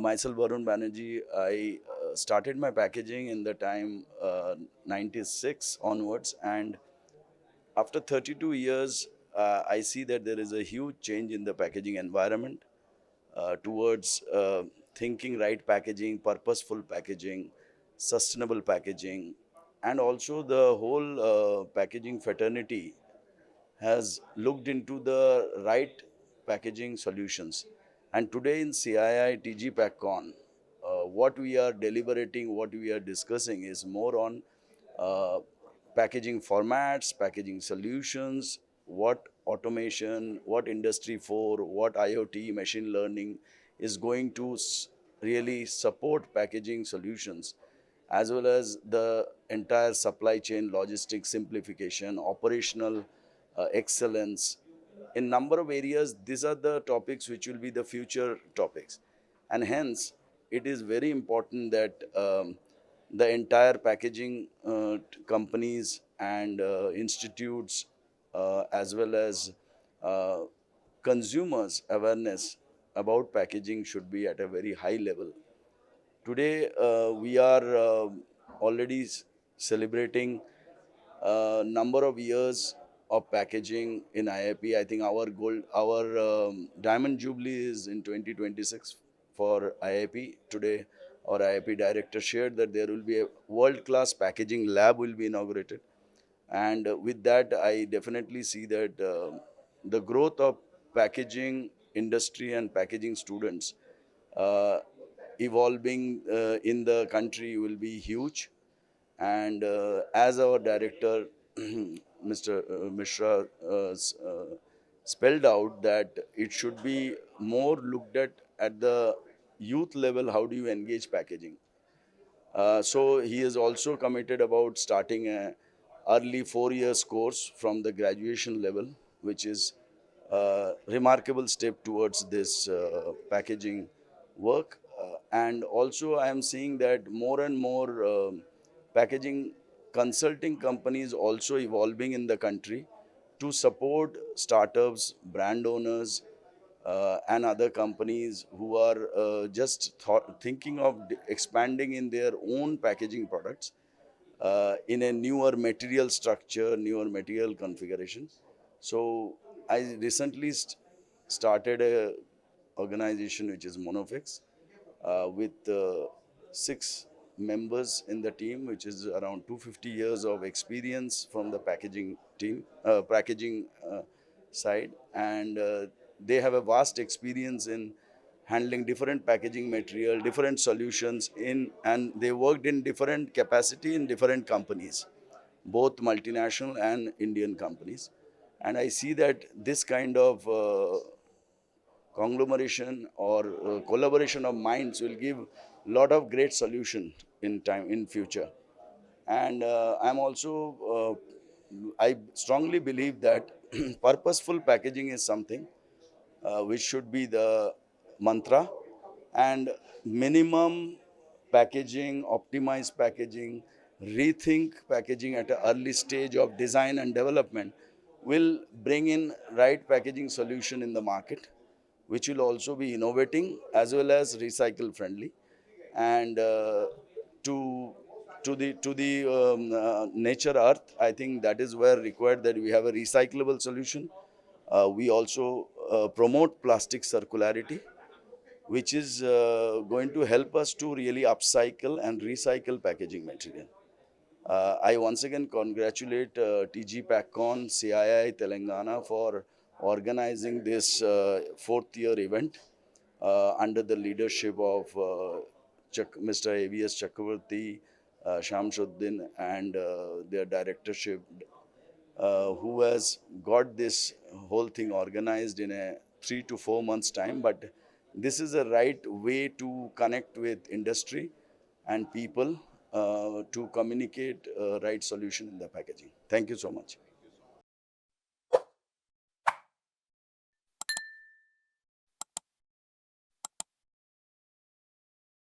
Myself, Varun Banerjee. I started my packaging in the time 96 onwards, and after 32 years, I see that there is a huge change in the packaging environment towards thinking right packaging, purposeful packaging, sustainable packaging, and also the whole packaging fraternity has looked into the right packaging solutions. And today in CII TG PackCon, what we are deliberating, what we are discussing is more on uh, packaging formats, packaging solutions, what automation, what Industry 4, what IoT, machine learning is going to really support packaging solutions, as well as the entire supply chain logistics simplification, operational excellence. In number of areas, these are the topics which will be the future topics. And hence, it is very important that the entire packaging companies and institutes, as well as uh, consumers' awareness about packaging should be at a very high level. Today, we are already celebrating a number of years of packaging in IIP. I think our diamond jubilee is in 2026 for IIP. Today, our IIP director shared that there will be a world-class packaging lab will be inaugurated, and with that, I definitely see that the growth of packaging industry and packaging students uh, evolving in the country will be huge. And as our director, Mr. Mishra, spelled out that it should be more looked at the youth level. How do you engage packaging? So he is also committed about starting a early 4 years course from the graduation level, which is a remarkable step towards this packaging work. And also, I am seeing that more and more packaging consulting companies also evolving in the country to support startups, brand owners, and other companies who are just thinking of expanding in their own packaging products in a newer material structure, newer material configuration. So I recently started a organization which is Monofix with 6 members in the team, which is around 250 years of experience from the packaging team, packaging side, and they have a vast experience in handling different packaging material, different solutions and they worked in different capacity in different companies, both multinational and Indian companies. And I see that this kind of conglomeration or collaboration of minds will give lot of great solution in future. And I'm also I strongly believe that purposeful packaging is something which should be the mantra, and minimum packaging, optimized packaging, rethink packaging at an early stage of design and development will bring in right packaging solution in the market, which will also be innovating as well as recycle friendly. And to to the nature earth, I think that is where required that we have a recyclable solution. We also promote plastic circularity, which is going to help us to really upcycle and recycle packaging material. I once again congratulate TG PackCon CII Telangana for organizing this fourth year event under the leadership of Mr. AVS Chakravarti, Shamsuddin, and their directorship, who has got this whole thing organized in a 3 to 4 months time. But this is the right way to connect with industry and people to communicate right solution in the packaging. Thank you so much.